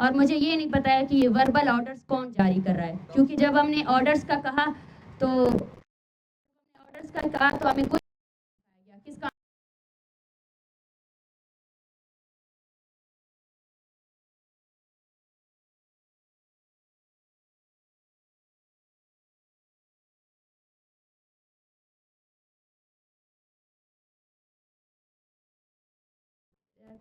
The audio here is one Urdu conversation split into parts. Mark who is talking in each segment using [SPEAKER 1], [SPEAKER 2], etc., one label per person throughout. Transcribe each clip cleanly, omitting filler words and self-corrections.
[SPEAKER 1] اور مجھے یہ نہیں پتا ہے کہ یہ وربل آرڈرز کون جاری کر رہا ہے، کیونکہ جب ہم نے آرڈرز کا کہا تو ہمیں کوئی کس کا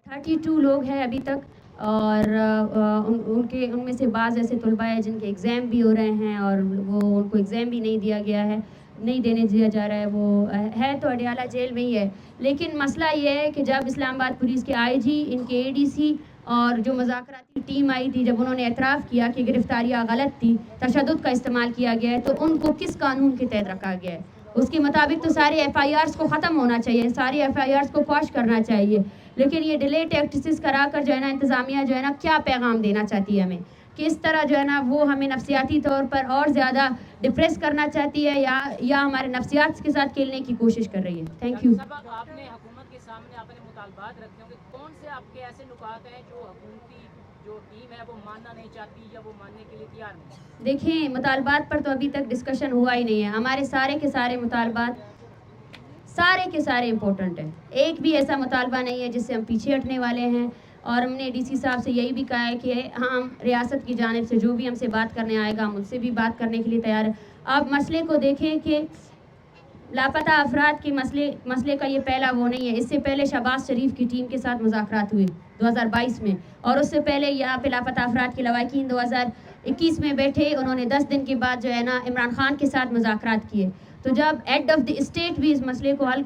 [SPEAKER 1] 32 لوگ ہیں ابھی تک، اور ان میں سے بعض ایسے طلباء ہیں جن کے ایگزام بھی ہو رہے ہیں اور ان کو ایگزام بھی نہیں دیا گیا ہے، نہیں دینے دیا جا رہا ہے. وہ ہے تو اڈیالہ جیل میں ہی ہے. لیکن مسئلہ یہ ہے کہ جب اسلام آباد پولیس کے آئی جی، ان کے اے ڈی سی اور جو مذاکراتی ٹیم آئی تھی، جب انہوں نے اعتراف کیا کہ گرفتاریاں غلط تھی، تشدد کا استعمال کیا گیا ہے، تو ان کو کس قانون کے تحت رکھا گیا ہے؟ اس کے مطابق تو سارے ایف آئی آرز کو ختم ہونا چاہیے، سارے ایف آئی آرز کو کوش کرنا چاہیے. لیکن یہ ڈیلے ٹیکٹسز کرا کر جو ہے نا انتظامیہ جو ہے نا کیا پیغام دینا چاہتی ہے ہمیں، کس طرح جو ہے نا وہ ہمیں نفسیاتی طور پر اور زیادہ ڈپریس کرنا چاہتی ہے یا ہمارے نفسیات کے ساتھ کھیلنے کی کوشش کر رہی ہے. Thank you.
[SPEAKER 2] آپ نے حکومت کے سامنے اپنے مطالبات رکھے ہوں گے، کون سے آپ کے ایسے نکات ہیں جو حکومتی جو ٹیم ہے وہ ماننا نہیں چاہتی یا وہ ماننے کے لیے تیار نہیں؟
[SPEAKER 1] دیکھیں، مطالبات پر تو ابھی تک ڈسکشن ہوا ہی نہیں ہے. ہمارے سارے کے سارے مطالبات سارے کے سارے امپورٹنٹ ہیں. ایک بھی ایسا مطالبہ نہیں ہے جس سے ہم پیچھے ہٹنے والے ہیں. اور ہم نے ڈی سی صاحب سے یہی بھی کہا ہے کہ ہم ریاست کی جانب سے جو بھی ہم سے بات کرنے آئے گا ہم ان سے بھی بات کرنے کے لیے تیار ہیں. آپ مسئلے کو دیکھیں کہ لاپتہ افراد کے مسئلے کا یہ پہلا وہ نہیں ہے. اس سے پہلے شہباز شریف کی ٹیم کے ساتھ مذاکرات ہوئے 2022 میں، اور اس سے پہلے یہاں پہ لاپتہ افراد کے لواحقین 2021 میں بیٹھے، انہوں نے 10 دن کے بعد جو ہے نا عمران خان کے ساتھ مذاکرات کیے. تو جب ہیڈ آف دی اسٹیٹ بھی اس مسئلے کو حل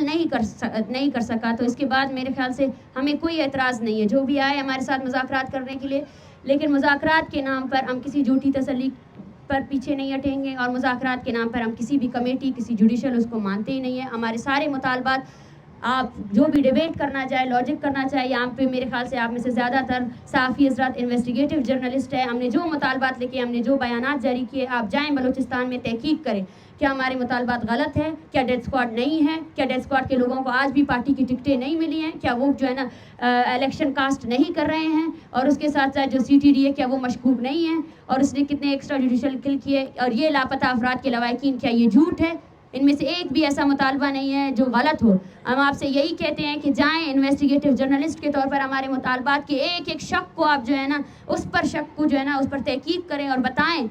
[SPEAKER 1] نہیں کر سکا، تو اس کے بعد میرے خیال سے ہمیں کوئی اعتراض نہیں ہے جو بھی آئے ہمارے ساتھ مذاکرات کرنے کے لیے. لیکن مذاکرات کے نام پر ہم کسی جھوٹی تسلی پر پیچھے نہیں ہٹیں گے، اور مذاکرات کے نام پر ہم کسی بھی کمیٹی، کسی جوڈیشل اس کو مانتے ہی نہیں ہیں. ہمارے سارے مطالبات آپ جو بھی ڈیبیٹ کرنا چاہے، لاجک کرنا چاہے، یہاں پہ میرے خیال سے آپ میں سے زیادہ تر صحافی حضرات انویسٹیگیٹو جرنلسٹ ہیں. ہم نے جو مطالبات لکھے، ہم نے جو بیانات جاری کیے، آپ جائیں بلوچستان میں تحقیق کریں کیا ہمارے مطالبات غلط ہیں، کیا ڈیتھ اسکواڈ نہیں ہے، کیا ڈیتھ اسکواڈ کے لوگوں کو آج بھی پارٹی کی ٹکٹیں نہیں ملی ہیں، کیا وہ جو ہے نا الیکشن کاسٹ نہیں کر رہے ہیں، اور اس کے ساتھ ساتھ جو سی ٹی ڈی ہے کیا وہ مشکوک نہیں ہیں، اور اس نے کتنے ایکسٹرا جوڈیشل کل کیے، اور یہ لاپتہ افراد کے لواحقین کیا یہ جھوٹ ہے؟ ان میں سے ایک بھی ایسا مطالبہ نہیں ہے جو غلط ہو. ہم آپ سے یہی کہتے ہیں کہ جائیں انویسٹیگیٹو جرنلسٹ کے طور پر ہمارے مطالبات کے ایک ایک شک کو آپ جو ہے نا اس پر تحقیق کریں اور بتائیں.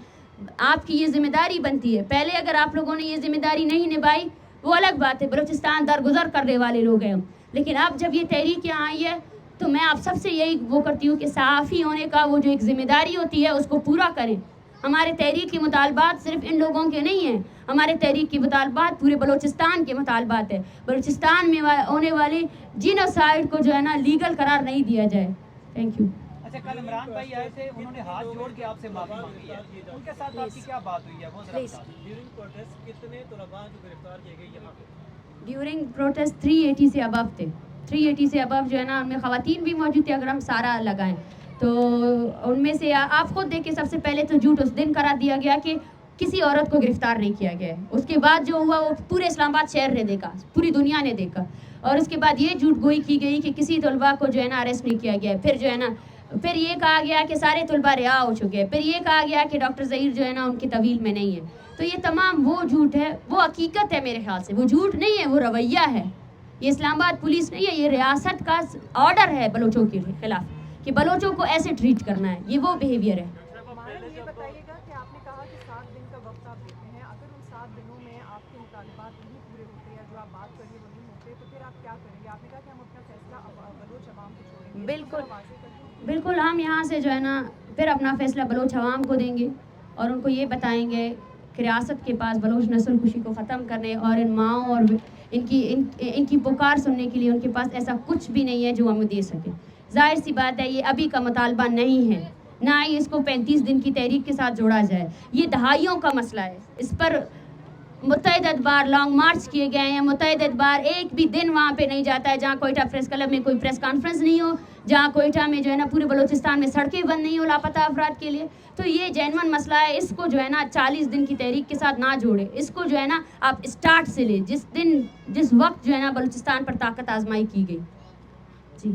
[SPEAKER 1] آپ کی یہ ذمہ داری بنتی ہے. پہلے اگر آپ لوگوں نے یہ ذمہ داری نہیں نبھائی وہ الگ بات ہے، بلوچستان درگزر کرنے والے لوگ ہیں. لیکن اب جب یہ تحریک یہاں آئی ہے تو میں آپ سب سے یہی وہ کرتی ہوں کہ صحافی ہونے کا وہ جو ایک ذمہ داری ہوتی ہے اس کو پورا کریں. ہمارے تحریک کے مطالبات صرف ان لوگوں کے نہیں ہیں، ہمارے تحریک کے مطالبات پورے بلوچستان کے مطالبات ہیں. بلوچستان میں ہونے والے جینوسائیڈ کو جو ہے نا لیگل قرار نہیں دیا جائے. Thank you.
[SPEAKER 3] اچھا، کل عمران بھائی آئے تھے، انہوں نے ہاتھ جوڑ کے آپ سے معافی مانگی ہے، ان کے ساتھ آپ کی کیا بات ہوئی ہے وہ ذرا بتا دیں.
[SPEAKER 2] ڈیورنگ پروٹیسٹ کتنے طلباء جو گرفتار کیے گئے یہاں پہ؟
[SPEAKER 1] ڈیورنگ پروٹیسٹ 380 سے ابو تھے. 380 سے ابو جو ہے نا ان میں خواتین بھی موجود تھے. اگر ہم سارا لگائیں تو ان میں سے آپ خود دیکھیں، سب سے پہلے تو جھوٹ اس دن قرار دیا گیا کہ کسی عورت کو گرفتار نہیں کیا گیا ہے. اس کے بعد جو ہوا وہ پورے اسلام آباد شہر نے دیکھا، پوری دنیا نے دیکھا. اور اس کے بعد یہ جھوٹ گوئی کی گئی کہ کسی طلباء کو جو ہے نا اریسٹ نہیں کیا گیا ہے. پھر جو ہے نا پھر یہ کہا گیا کہ سارے طلباء رہا ہو چکے ہیں. پھر یہ کہا گیا کہ ڈاکٹر ظہیر جو ہے نا ان کی طویل میں نہیں ہے. تو یہ تمام وہ جھوٹ ہے، وہ حقیقت ہے. میرے خیال سے وہ جھوٹ نہیں ہے، وہ رویہ ہے. یہ اسلام آباد پولیس نہیں ہے، یہ ریاست کا آرڈر ہے بلوچوں کے خلاف کہ بلوچوں کو ایسے ٹریٹ کرنا ہے. یہ وہ بیہیویئر ہے.
[SPEAKER 4] یہ بتائیے گا کہ آپ نے کہا کہ 7 دن کا وقت آپ دیتے ہیں، اگر ان 7 دنوں میں آپ کے مطالبات نہیں پورے ہوتے یا جو آپ بات کر رہے وہ نہیں ہوتے تو پھر آپ کیا کریں گے؟ آپ نے کہا کہ ہم اپنا فیصلہ بلوچ عوام کو چھوڑیں گے.
[SPEAKER 1] بالکل ہم یہاں سے جو ہے نا پھر اپنا فیصلہ بلوچ عوام کو دیں گے اور ان کو یہ بتائیں گے کہ ریاست کے پاس بلوچ نسل کشی کو ختم کرنے اور ان ماؤں اور ان کی پکار سننے کے لیے ان کے پاس ایسا کچھ بھی نہیں ہے جو ہمیں دے سکے. ظاہر سی بات ہے یہ ابھی کا مطالبہ نہیں ہے، نہ ہی اس کو 35 دن کی تحریک کے ساتھ جوڑا جائے. یہ دہائیوں کا مسئلہ ہے. اس پر متعدد بار لانگ مارچ کیے گئے ہیں. متعدد بار ایک بھی دن وہاں پہ نہیں جاتا ہے جہاں کوئٹہ پریس کلب میں کوئی پریس کانفرنس نہیں ہو، جہاں کوئٹہ میں جو ہے نا پورے بلوچستان میں سڑکیں بند نہیں ہو لاپتہ افراد کے لیے. تو یہ جینون مسئلہ ہے. اس کو جو ہے نا 40 دن کی تحریک کے ساتھ نہ جوڑے. اس کو جو ہے نا آپ اسٹارٹ سے لے، جس وقت جو ہے نا بلوچستان پر طاقت آزمائی کی گئی. جی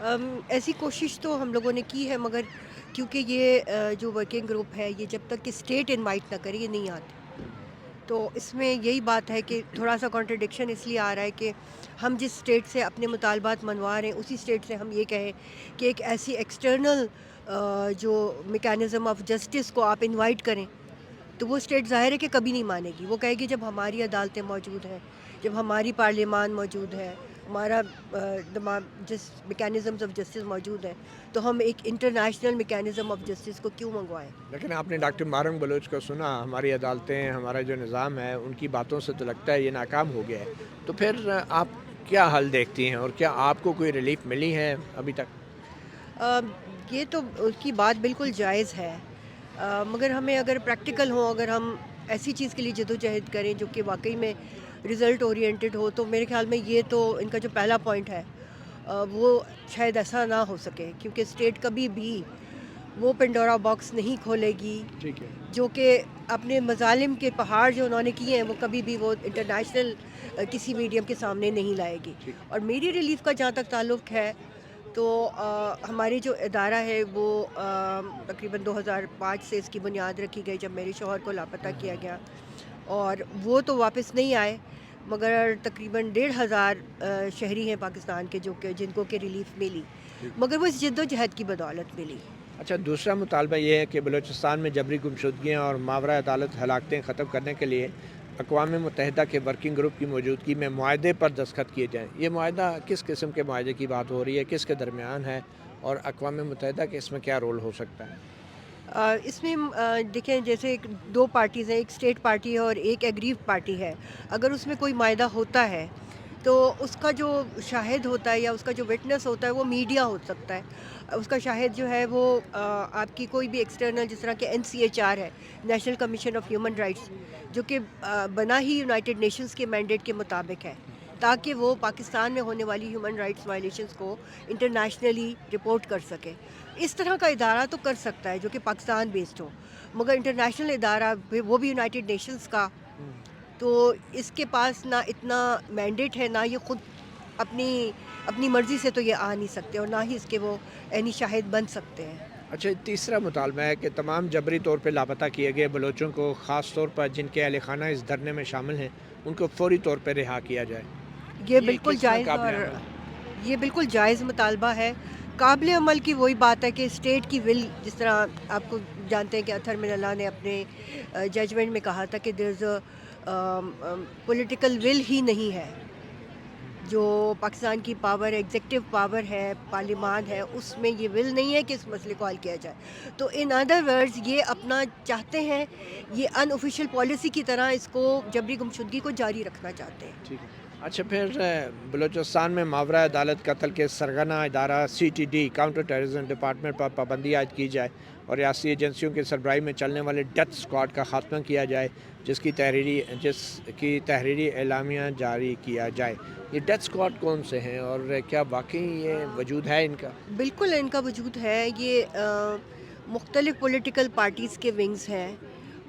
[SPEAKER 5] ایسی کوشش تو ہم لوگوں نے کی ہے، مگر کیونکہ یہ جو ورکنگ گروپ ہے یہ جب تک کہ اسٹیٹ انوائٹ نہ کرے یہ نہیں آتی، تو اس میں یہی بات ہے کہ تھوڑا سا کانٹرڈکشن اس لیے آ رہا ہے کہ ہم جس اسٹیٹ سے اپنے مطالبات منوا رہے ہیں اسی اسٹیٹ سے ہم یہ کہیں کہ ایک ایسی ایکسٹرنل جو میکینزم آف جسٹس کو آپ انوائٹ کریں، تو وہ اسٹیٹ ظاہر ہے کہ کبھی نہیں مانے گی. وہ کہے گی جب ہماری عدالتیں موجود ہیں، جب ہماری پارلیمان موجود ہے، ہمارا جس میکینزمز آف جسٹس موجود ہیں، تو ہم ایک انٹرنیشنل میکینزم آف جسٹس کو کیوں منگوائیں؟
[SPEAKER 6] لیکن آپ نے ڈاکٹر مارنگ بلوچ کو سنا، ہماری عدالتیں، ہمارا جو نظام ہے، ان کی باتوں سے تو لگتا ہے یہ ناکام ہو گیا ہے. تو پھر آپ کیا حل دیکھتی ہیں اور کیا آپ کو کوئی ریلیف ملی ہے ابھی تک؟
[SPEAKER 5] یہ تو اس کی بات بالکل جائز ہے، مگر ہمیں اگر پریکٹیکل ہوں، اگر ہم ایسی چیز کے لیے جدوجہد کریں جو کہ واقعی میں رزلٹ اورینٹڈ ہو، تو میرے خیال میں یہ تو ان کا جو پہلا پوائنٹ ہے وہ شاید ایسا نہ ہو سکے، کیونکہ اسٹیٹ کبھی بھی وہ پنڈورا باکس نہیں کھولے گی
[SPEAKER 6] ٹھیک ہے.
[SPEAKER 5] جو کہ اپنے مظالم کے پہاڑ جو انہوں نے کیے ہیں وہ کبھی بھی وہ انٹرنیشنل کسی میڈیم کے سامنے نہیں لائے گی. اور میری ریلیف کا جہاں تک تعلق ہے تو ہماری جو ادارہ ہے وہ تقریباً 2005 سے اس کی بنیاد رکھی گئی جب میرے شوہر کو لاپتہ کیا گیا، اور وہ تو واپس نہیں آئے، مگر تقریباً 1,500 شہری ہیں پاکستان کے جو کہ جن کو کہ ریلیف ملی، مگر وہ اس جد و جہد کی بدولت ملی.
[SPEAKER 6] اچھا، دوسرا مطالبہ یہ ہے کہ بلوچستان میں جبری گمشدگیاں اور ماورا عدالت ہلاکتیں ختم کرنے کے لیے اقوام متحدہ کے ورکنگ گروپ کی موجودگی میں معاہدے پر دستخط کیے جائیں. یہ معاہدہ کس قسم کے معاہدے کی بات ہو رہی ہے، کس کے درمیان ہے، اور اقوام متحدہ کے اس میں کیا رول ہو سکتا ہے؟
[SPEAKER 5] اس میں دیکھیں جیسے دو پارٹیز ہیں، ایک اسٹیٹ پارٹی ہے اور ایک ایگریو پارٹی ہے. اگر اس میں کوئی معاہدہ ہوتا ہے تو اس کا جو شاہد ہوتا ہے یا اس کا جو وٹنس ہوتا ہے وہ میڈیا ہو سکتا ہے. اس کا شاہد جو ہے وہ آپ کی کوئی بھی ایکسٹرنل، جس طرح کہ NCHR ہے، national commission of human rights, جو کہ بنا ہی یونائٹڈ نیشنز کے مینڈیٹ کے مطابق ہے، تاکہ وہ پاکستان میں ہونے والی ہیومن رائٹس وائلیشنز کو انٹرنیشنلی رپورٹ کر سکے. اس طرح کا ادارہ تو کر سکتا ہے جو کہ پاکستان بیسڈ ہو، مگر انٹرنیشنل ادارہ وہ بھی یونائٹڈ نیشنز کا، تو اس کے پاس نہ اتنا مینڈیٹ ہے، نہ یہ خود اپنی مرضی سے تو یہ آ نہیں سکتے، اور نہ ہی اس کے وہ عینی شاہد بن سکتے ہیں.
[SPEAKER 6] اچھا، تیسرا مطالبہ ہے کہ تمام جبری طور پہ لاپتہ کیے گئے بلوچوں کو، خاص طور پر جن کے اہل خانہ اس دھرنے میں شامل ہیں، ان کو فوری طور پہ رہا کیا جائے.
[SPEAKER 5] یہ بالکل
[SPEAKER 6] کس طرح
[SPEAKER 5] جائز،
[SPEAKER 6] قابل
[SPEAKER 5] اور
[SPEAKER 6] عمل؟
[SPEAKER 5] یہ بالکل جائز مطالبہ ہے. قابل عمل کی وہی بات ہے کہ اسٹیٹ کی ول، جس طرح آپ کو جانتے ہیں کہ اطہر من اللہ نے اپنے ججمنٹ میں کہا تھا کہ دیر از پولیٹیکل ول ہی نہیں ہے. جو پاکستان کی پاور، ایگزیکٹو پاور ہے، پارلیمان ہے، اس میں یہ ول نہیں ہے کہ اس مسئلے کو حل کیا جائے. تو ان ادر ورڈز یہ اپنا چاہتے ہیں، یہ ان آفیشیل پالیسی کی طرح اس کو جبری گمشدگی کو جاری رکھنا چاہتے ہیں.
[SPEAKER 6] ٹھیک ہے. اچھا، پھر بلوچستان میں ماورا عدالت قتل کے سرغنہ ادارہ CTD کاؤنٹر ٹیررزم ڈپارٹمنٹ پر پابندی عائد کی جائے اور ریاستی ایجنسیوں کے سربراہی میں چلنے والے ڈیتھ اسکواڈ کا خاتمہ کیا جائے، جس کی تحریری اعلامیہ جاری کیا جائے. یہ ڈیتھ اسکواڈ کون سے ہیں اور کیا واقعی یہ وجود ہے ان کا؟
[SPEAKER 5] بالکل ان کا وجود ہے. یہ مختلف پولیٹیکل پارٹیز کے ونگز ہیں،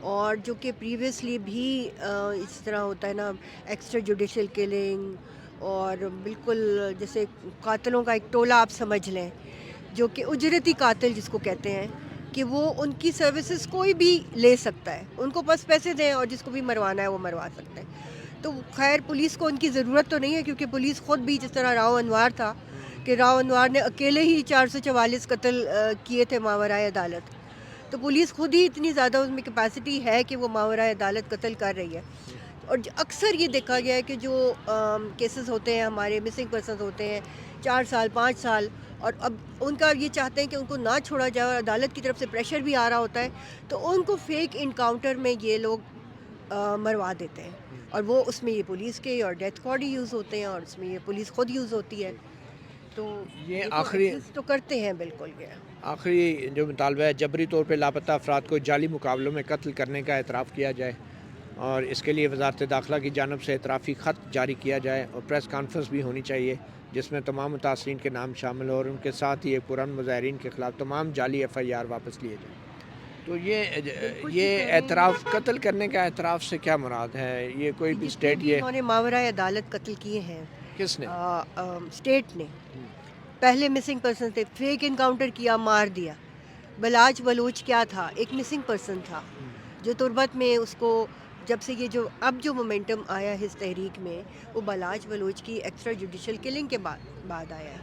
[SPEAKER 5] اور جو کہ پریویسلی بھی اس طرح ہوتا ہے نا، ایکسٹرا جوڈیشل کلنگ، اور بالکل جیسے قاتلوں کا ایک ٹولہ آپ سمجھ لیں، جو کہ اجرتی قاتل جس کو کہتے ہیں، کہ وہ ان کی سروسز کوئی بھی لے سکتا ہے، ان کو بس پیسے دیں اور جس کو بھی مروانا ہے وہ مروا سکتے ہیں. تو خیر پولیس کو ان کی ضرورت تو نہیں ہے، کیونکہ پولیس خود بھی، جس طرح راؤ انوار تھا کہ راؤ انوار نے اکیلے ہی 444 قتل کیے تھے ماورائے عدالت، تو پولیس خود ہی اتنی زیادہ اس میں کیپیسٹی ہے کہ وہ ماورائے عدالت قتل کر رہی ہے. اور اکثر یہ دیکھا گیا ہے کہ جو کیسز ہوتے ہیں، ہمارے مسنگ پرسنز ہوتے ہیں 4 سال 5 سال، اور اب ان کا یہ چاہتے ہیں کہ ان کو نہ چھوڑا جائے، اور عدالت کی طرف سے پریشر بھی آ رہا ہوتا ہے، تو ان کو فیک انکاؤنٹر میں یہ لوگ مروا دیتے ہیں، اور وہ اس میں یہ پولیس کے اور ڈیتھ اسکواڈ ہی یوز ہوتے ہیں، اور اس میں یہ پولیس خود یوز ہوتی ہے. تو
[SPEAKER 6] یہ
[SPEAKER 5] تو
[SPEAKER 6] آخری
[SPEAKER 5] exist تو کرتے ہیں بالکل.
[SPEAKER 6] آخری جو مطالبہ ہے، جبری طور پہ لاپتہ افراد کو جعلی مقابلوں میں قتل کرنے کا اعتراف کیا جائے، اور اس کے لیے وزارت داخلہ کی جانب سے اعترافی خط جاری کیا جائے، اور پریس کانفرنس بھی ہونی چاہیے جس میں تمام متاثرین کے نام شامل ہوں، اور ان کے ساتھ ہی ایک پرامن مظاہرین کے خلاف تمام جعلی FIR واپس لیے جائیں. تو یہ اعتراف، قتل کرنے کا اعتراف سے کیا مراد ہے؟ یہ کوئی بھی اسٹیٹ، یہ
[SPEAKER 5] انہوں نے ماورائے عدالت قتل کیے ہیں.
[SPEAKER 6] کس نے؟
[SPEAKER 5] اسٹیٹ نے. پہلے مسنگ پرسن تھے، فیک انکاؤنٹر کیا، مار دیا. بلاج بلوچ کیا تھا؟ ایک مسنگ پرسن تھا جو تربت میں اس کو جب سے یہ جو مومنٹم آیا ہے اس تحریک میں، وہ بلاج بلوچ کی ایکسٹرا جوڈیشل کلنگ کے بعد آیا ہے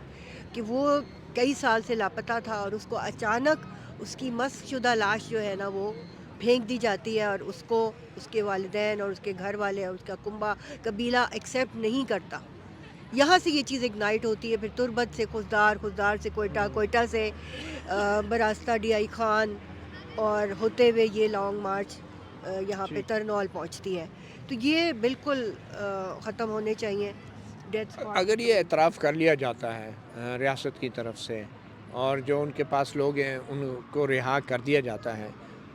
[SPEAKER 5] کہ وہ کئی سال سے لاپتہ تھا اور اس کو اچانک اس کی مسخ شدہ لاش جو ہے نا وہ پھینک دی جاتی ہے اور اس کو اس کے والدین اور اس کے گھر والے اور اس کا کنبہ قبیلہ ایکسیپٹ نہیں کرتا. یہاں سے یہ چیز اگنائٹ ہوتی ہے، پھر تربت سے خضدار سے کوئٹہ سے براستہ ڈی آئی خان اور ہوتے ہوئے یہ لانگ مارچ یہاں پہ ترنول پہنچتی ہے. تو یہ بالکل ختم ہونے چاہیے ڈیتھ.
[SPEAKER 6] اگر یہ اعتراف کر لیا جاتا ہے ریاست کی طرف سے اور جو ان کے پاس لوگ ہیں ان کو رہا کر دیا جاتا ہے،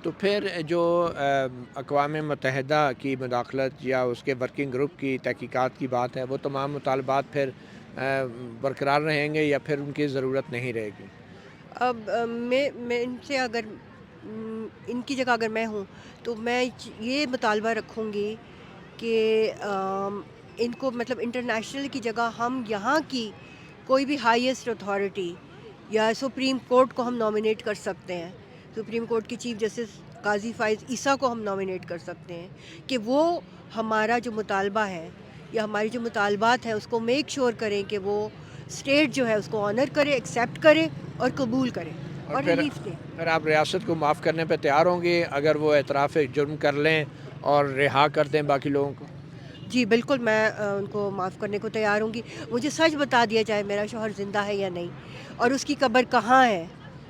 [SPEAKER 6] تو پھر جو اقوام متحدہ کی مداخلت یا اس کے ورکنگ گروپ کی تحقیقات کی بات ہے، وہ تمام مطالبات پھر برقرار رہیں گے یا پھر ان کی ضرورت نہیں رہے گی؟
[SPEAKER 5] اب میں ان سے اگر ان کی جگہ اگر میں ہوں تو میں یہ مطالبہ رکھوں گی کہ ان کو مطلب انٹرنیشنل کی جگہ ہم یہاں کی کوئی بھی ہائیسٹ اتھارٹی یا سپریم کورٹ کو ہم نامینیٹ کر سکتے ہیں. سپریم کورٹ کی چیف جسٹس قاضی فائز عیسیٰ کو ہم نامینیٹ کر سکتے ہیں کہ وہ ہمارا جو مطالبہ ہے یا ہماری جو مطالبات ہیں اس کو میک شور کریں کہ وہ اسٹیٹ جو ہے اس کو آنر کرے، ایکسیپٹ کرے اور قبول کرے اور ریلیف دے.
[SPEAKER 6] پھر آپ ریاست کو معاف کرنے پہ تیار ہوں گے اگر وہ اعتراف جرم کر لیں اور رہا کر دیں باقی لوگوں کو؟
[SPEAKER 5] جی بالکل، میں ان کو معاف کرنے کو تیار ہوں گی. مجھے سچ بتا دیا جائے میرا شوہر زندہ ہے یا نہیں اور اس کی قبر کہاں ہے.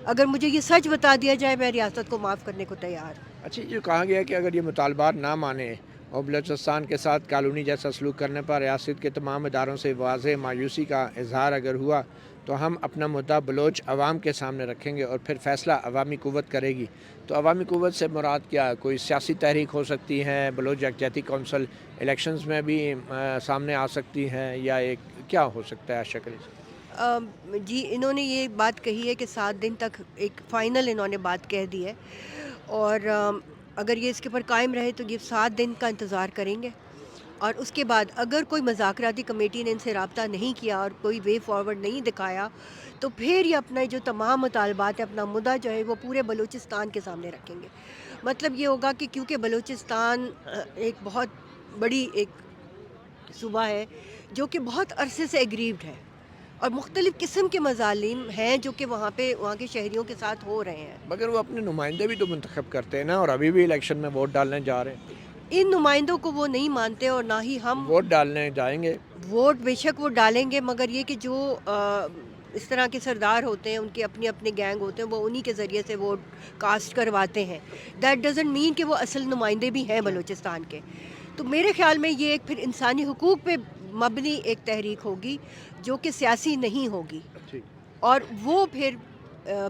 [SPEAKER 5] اگر مجھے یہ سچ بتا دیا جائے میں ریاست کو معاف کرنے کو تیار.
[SPEAKER 6] اچھا، یہ کہا گیا کہ اگر یہ مطالبات نہ مانیں اور بلوچستان کے ساتھ کالونی جیسا سلوک کرنے پر ریاست کے تمام اداروں سے واضح مایوسی کا اظہار اگر ہوا تو ہم اپنا مدعا بلوچ عوام کے سامنے رکھیں گے اور پھر فیصلہ عوامی قوت کرے گی. تو عوامی قوت سے مراد کیا؟ کوئی سیاسی تحریک ہو سکتی ہے، بلوچ یکجہتی کونسل الیکشنز میں بھی سامنے آ سکتی ہے، یا ایک کیا ہو سکتا ہے شکل؟
[SPEAKER 5] جی انہوں نے یہ بات کہی ہے کہ 7 دن تک ایک فائنل انہوں نے بات کہہ دی ہے اور اگر یہ اس کے اوپر قائم رہے تو یہ 7 دن کا انتظار کریں گے اور اس کے بعد اگر کوئی مذاکراتی کمیٹی نے ان سے رابطہ نہیں کیا اور کوئی وے فارورڈ نہیں دکھایا تو پھر یہ اپنا جو تمام مطالبات ہے، اپنا مدعا جو ہے وہ پورے بلوچستان کے سامنے رکھیں گے. مطلب یہ ہوگا کہ کیونکہ بلوچستان ایک بہت بڑی ایک صوبہ ہے جو کہ بہت عرصے سے ایگریوڈ ہے اور مختلف قسم کے مظالم ہیں جو کہ وہاں کے شہریوں کے ساتھ ہو رہے ہیں.
[SPEAKER 6] مگر وہ اپنے نمائندے بھی تو منتخب کرتے ہیں نا، اور ابھی بھی الیکشن میں ووٹ ڈالنے جا رہے ہیں.
[SPEAKER 5] ان نمائندوں کو وہ نہیں مانتے اور نہ ہی ہم
[SPEAKER 6] ووٹ ڈالنے جائیں گے.
[SPEAKER 5] ووٹ بے شک وہ ڈالیں گے، مگر یہ کہ جو اس طرح کے سردار ہوتے ہیں ان کے اپنے گینگ ہوتے ہیں، وہ انہی کے ذریعے سے ووٹ کاسٹ کرواتے ہیں. دیٹ ڈزنٹ مین کہ وہ اصل نمائندے بھی ہیں بلوچستان کے. تو میرے خیال میں یہ ایک پھر انسانی حقوق پہ مبنی ایک تحریک ہوگی جو کہ سیاسی نہیں ہوگی اور وہ پھر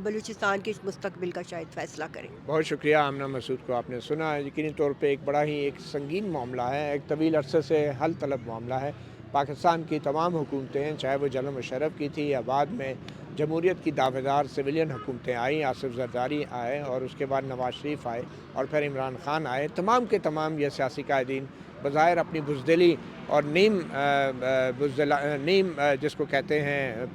[SPEAKER 5] بلوچستان کے مستقبل کا شاید فیصلہ کریں.
[SPEAKER 6] بہت شکریہ آمنہ مسعود کو آپ نے سنا. یقینی طور پہ ایک بڑا ہی ایک سنگین معاملہ ہے، ایک طویل عرصے سے حل طلب معاملہ ہے. پاکستان کی تمام حکومتیں، چاہے وہ جنرل مشرف کی تھی یا بعد میں جمہوریت کی دعویدار سویلین حکومتیں آئیں، آصف زرداری آئے اور اس کے بعد نواز شریف آئے اور پھر عمران خان آئے، تمام کے تمام یہ سیاسی قائدین بظاہر اپنی بزدلی اور نیم جس کو کہتے ہیں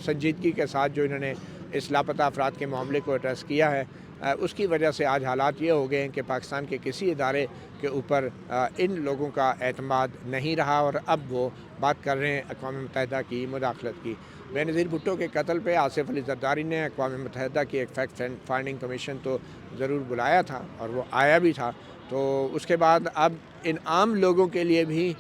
[SPEAKER 6] سنجیدگی کے ساتھ جو انہوں نے اس لاپتہ افراد کے معاملے کو ایڈریس کیا ہے، اس کی وجہ سے آج حالات یہ ہو گئے ہیں کہ پاکستان کے کسی ادارے کے اوپر ان لوگوں کا اعتماد نہیں رہا اور اب وہ بات کر رہے ہیں اقوام متحدہ کی مداخلت کی. بے نظیر بھٹو کے قتل پہ آصف علی زرداری نے اقوام متحدہ کی ایک فیکٹ فائنڈنگ کمیشن تو ضرور بلایا تھا اور وہ آیا بھی تھا. تو اس کے بعد اب ان عام لوگوں کے لیے بھی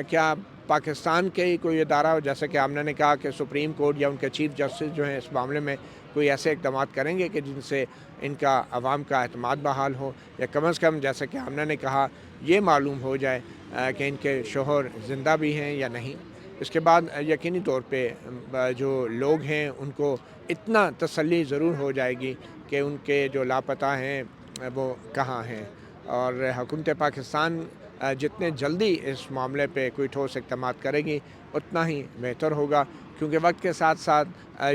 [SPEAKER 6] کیا پاکستان کے کوئی ادارہ، جیسا کہ آمنہ نے کہا کہ سپریم کورٹ یا ان کے چیف جسٹس جو ہیں اس معاملے میں کوئی ایسے اقدامات کریں گے کہ جن سے ان کا عوام کا اعتماد بحال ہو، یا کم از کم جیسا کہ آمنہ نے کہا یہ معلوم ہو جائے کہ ان کے شوہر زندہ بھی ہیں یا نہیں. اس کے بعد یقینی طور پہ جو لوگ ہیں ان کو اتنا تسلی ضرور ہو جائے گی کہ ان کے جو لاپتہ ہیں وہ کہاں ہیں. اور حکومت پاکستان جتنے جلدی اس معاملے پہ کوئی ٹھوس اقدامات کرے گی اتنا ہی بہتر ہوگا، کیونکہ وقت کے ساتھ ساتھ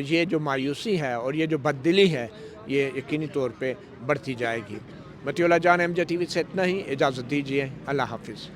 [SPEAKER 6] یہ جو مایوسی ہے اور یہ جو بددلی ہے یہ یقینی طور پہ بڑھتی جائے گی. مطیع اللہ جان، MJ TV سے اتنا ہی. اجازت دیجیے. اللہ حافظ.